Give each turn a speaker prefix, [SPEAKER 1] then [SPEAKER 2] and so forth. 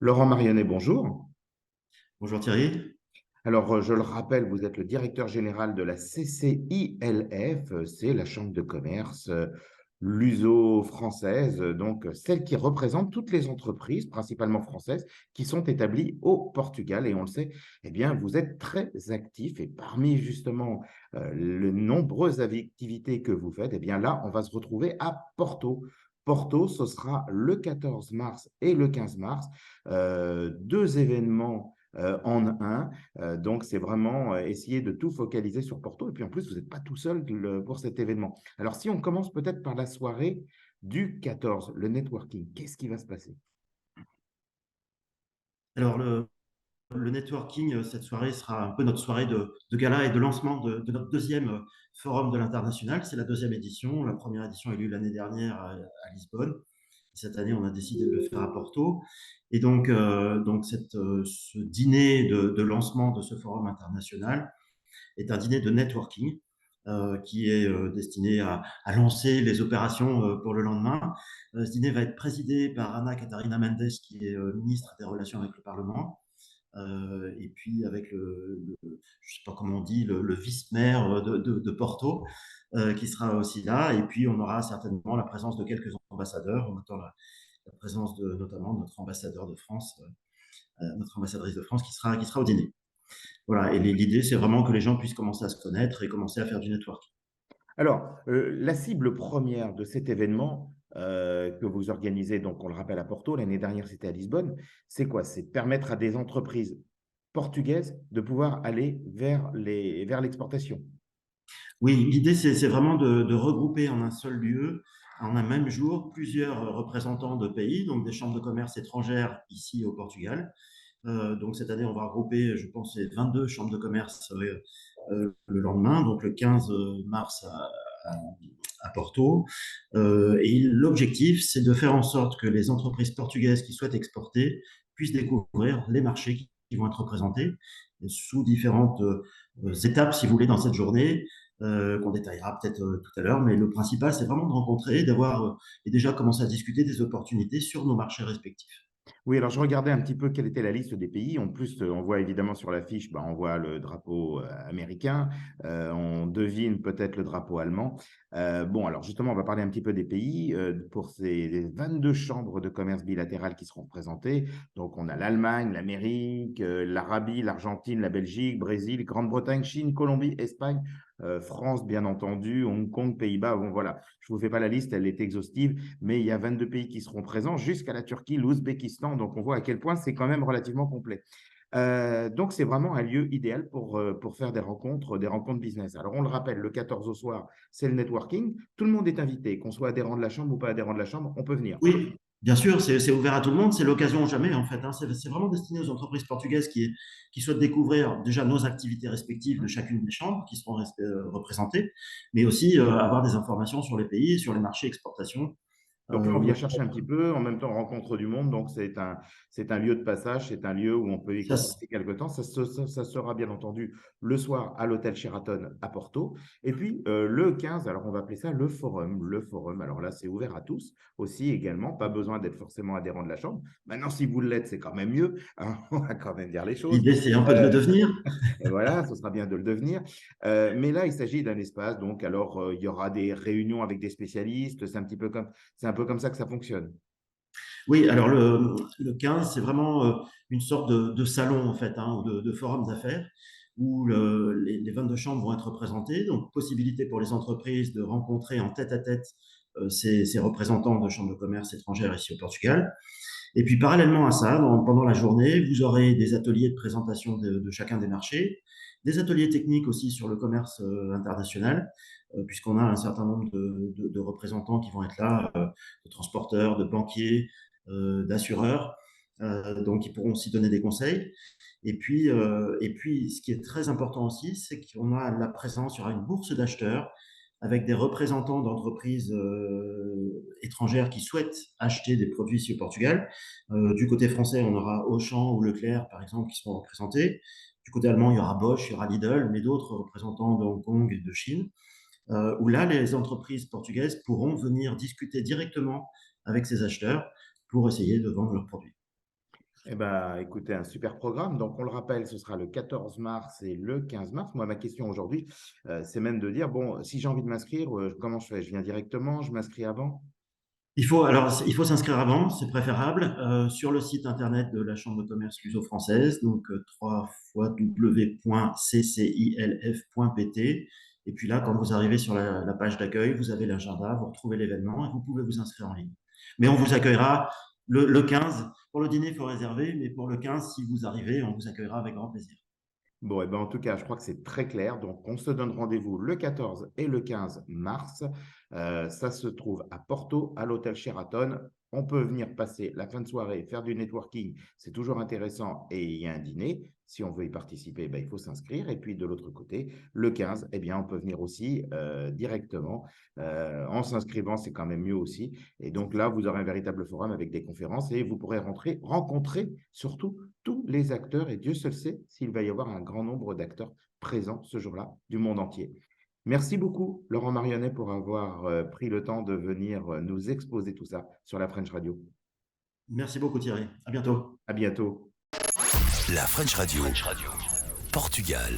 [SPEAKER 1] Laurent Marionnet, bonjour.
[SPEAKER 2] Bonjour Thierry.
[SPEAKER 1] Alors, je le rappelle, vous êtes le directeur général de la CCILF, c'est la Chambre de commerce luso-française, donc celle qui représente toutes les entreprises, principalement françaises, qui sont établies au Portugal. Et on le sait, eh bien, vous êtes très actif et parmi justement les nombreuses activités que vous faites, eh bien là, on va se retrouver à Porto. Porto, ce sera le 14 mars et le 15 mars, deux événements en un. Donc, c'est vraiment essayer de tout focaliser sur Porto. Et puis, en plus, vous n'êtes pas tout seul pour cet événement. Alors, si on commence peut-être par la soirée du 14, le networking, qu'est-ce qui va se passer?
[SPEAKER 2] Alors le networking, cette soirée sera un peu notre soirée de gala et de lancement de notre deuxième forum de l'international. C'est la deuxième édition. La première édition a eu lieu l'année dernière à Lisbonne. Cette année, on a décidé de le faire à Porto. Et donc ce dîner de lancement de ce forum international est un dîner de networking qui est destiné à lancer les opérations pour le lendemain. Ce dîner va être présidé par Anna Catarina Mendes, qui est ministre des Relations avec le Parlement, et puis avec je ne sais pas comment on dit, le vice-maire de Porto, qui sera aussi là. Et puis, on aura certainement la présence de quelques ambassadeurs. On attend la présence de notamment notre ambassadeur de France, notre ambassadrice de France, qui sera au dîner. Voilà, et l'idée, c'est vraiment que les gens puissent commencer à se connaître et commencer à faire du networking.
[SPEAKER 1] Alors, la cible première de cet événement que vous organisez, donc on le rappelle à Porto, l'année dernière c'était à Lisbonne, c'est quoi? C'est permettre à des entreprises portugaises de pouvoir aller vers l'exportation.
[SPEAKER 2] Oui, l'idée, c'est vraiment de regrouper en un seul lieu, en un même jour, plusieurs représentants de pays, donc des chambres de commerce étrangères ici au Portugal. Donc cette année, on va regrouper, je pense, les 22 chambres de commerce le lendemain, donc le 15 mars à- à Porto. Et l'objectif, c'est de faire en sorte que les entreprises portugaises qui souhaitent exporter puissent découvrir les marchés qui vont être représentés sous différentes étapes, si vous voulez, dans cette journée, qu'on détaillera peut-être tout à l'heure. Mais le principal, c'est vraiment de rencontrer, d'avoir et déjà commencer à discuter des opportunités sur nos marchés respectifs.
[SPEAKER 1] Oui, alors je regardais un petit peu quelle était la liste des pays. En plus, on voit évidemment sur l'affiche, bah, on voit le drapeau américain, on devine peut-être le drapeau allemand. Bon, alors justement, on va parler un petit peu des pays. Pour ces 22 chambres de commerce bilatérales qui seront présentées, donc on a l'Allemagne, l'Amérique, l'Arabie, l'Argentine, la Belgique, Brésil, Grande-Bretagne, Chine, Colombie, Espagne, France, bien entendu, Hong Kong, Pays-Bas. Bon, voilà, je ne vous fais pas la liste, elle est exhaustive, mais il y a 22 pays qui seront présents jusqu'à la Turquie, l'Ouzbékistan. Donc, on voit à quel point c'est quand même relativement complet. Donc, c'est vraiment un lieu idéal pour faire des rencontres business. Alors, on le rappelle, le 14 au soir, c'est le networking. Tout le monde est invité, qu'on soit adhérent de la Chambre ou pas adhérent de la Chambre, on peut venir.
[SPEAKER 2] Oui, bien sûr, c'est ouvert à tout le monde, c'est l'occasion ou jamais en fait, hein. C'est vraiment destiné aux entreprises portugaises qui souhaitent découvrir déjà nos activités respectives de chacune des chambres qui seront représentées, mais aussi avoir des informations sur les pays, sur les marchés exportation.
[SPEAKER 1] Donc là, on
[SPEAKER 2] Où
[SPEAKER 1] vient chercher un petit peu, en même temps, on rencontre du monde. Donc, c'est un lieu de passage, c'est un lieu où on peut y
[SPEAKER 2] ça,
[SPEAKER 1] passer quelque temps. Ça sera bien entendu le soir à l'hôtel Sheraton à Porto. Et puis, le 15, alors on va appeler ça le forum. Le forum, alors là, c'est ouvert à tous aussi également. Pas besoin d'être forcément adhérent de la Chambre. Maintenant, si vous l'êtes, c'est quand même mieux, hein. On va quand même dire les choses.
[SPEAKER 2] l'idée, c'est un peu de le
[SPEAKER 1] Euh,
[SPEAKER 2] devenir.
[SPEAKER 1] et voilà, ce sera bien de le devenir. Mais là, il s'agit d'un espace. Donc, alors, il y aura des réunions avec des spécialistes. C'est un peu comme ça que ça fonctionne.
[SPEAKER 2] Oui, alors le 15, c'est vraiment une sorte de salon en fait, hein, ou de forum d'affaires où les 22 chambres vont être représentées. Donc, possibilité pour les entreprises de rencontrer en tête-à-tête ces représentants de chambres de commerce étrangères ici au Portugal. Et puis, parallèlement à ça, pendant la journée, vous aurez des ateliers de présentation de chacun des marchés, des ateliers techniques aussi sur le commerce international, puisqu'on a un certain nombre de représentants qui vont être là, de transporteurs, de banquiers, d'assureurs, donc ils pourront aussi donner des conseils. Et puis, ce qui est très important aussi, c'est qu'on a la présence, il y aura une bourse d'acheteurs avec des représentants d'entreprises étrangères qui souhaitent acheter des produits ici au Portugal. Du côté français, on aura Auchan ou Leclerc, par exemple, qui seront représentés. Du côté allemand, il y aura Bosch, il y aura Lidl, mais d'autres représentants de Hong Kong et de Chine, où là, les entreprises portugaises pourront venir discuter directement avec ces acheteurs pour essayer de vendre leurs produits.
[SPEAKER 1] Eh ben, écoutez, un super programme. Donc, on le rappelle, ce sera le 14 mars et le 15 mars. Moi, ma question aujourd'hui, c'est même de dire, bon, si j'ai envie de m'inscrire, comment je fais? Je viens directement, je m'inscris avant?
[SPEAKER 2] Il faut s'inscrire avant, c'est préférable, sur le site internet de la Chambre de commerce luso-française, donc www.ccilf.pt. Et puis là, quand vous arrivez sur la page d'accueil, vous avez l'agenda, vous retrouvez l'événement et vous pouvez vous inscrire en ligne. Mais on vous accueillera le 15. Pour le dîner, il faut réserver, mais pour le 15, si vous arrivez, on vous accueillera avec grand plaisir.
[SPEAKER 1] Bon, et ben, en tout cas, je crois que c'est très clair. Donc, on se donne rendez-vous le 14 et le 15 mars. Ça se trouve à Porto, à l'hôtel Sheraton. On peut venir passer la fin de soirée, faire du networking. C'est toujours intéressant. Et il y a un dîner. Si on veut y participer, ben, il faut s'inscrire. Et puis, de l'autre côté, le 15, eh bien, on peut venir aussi directement. En s'inscrivant, c'est quand même mieux aussi. Et donc là, vous aurez un véritable forum avec des conférences et vous pourrez rencontrer surtout tous les acteurs, et Dieu seul sait s'il va y avoir un grand nombre d'acteurs présents ce jour-là du monde entier. Merci beaucoup, Laurent Marionnet, pour avoir pris le temps de venir nous exposer tout ça sur la French Radio.
[SPEAKER 2] Merci beaucoup Thierry, à bientôt.
[SPEAKER 1] À bientôt.
[SPEAKER 3] La French Radio, Portugal.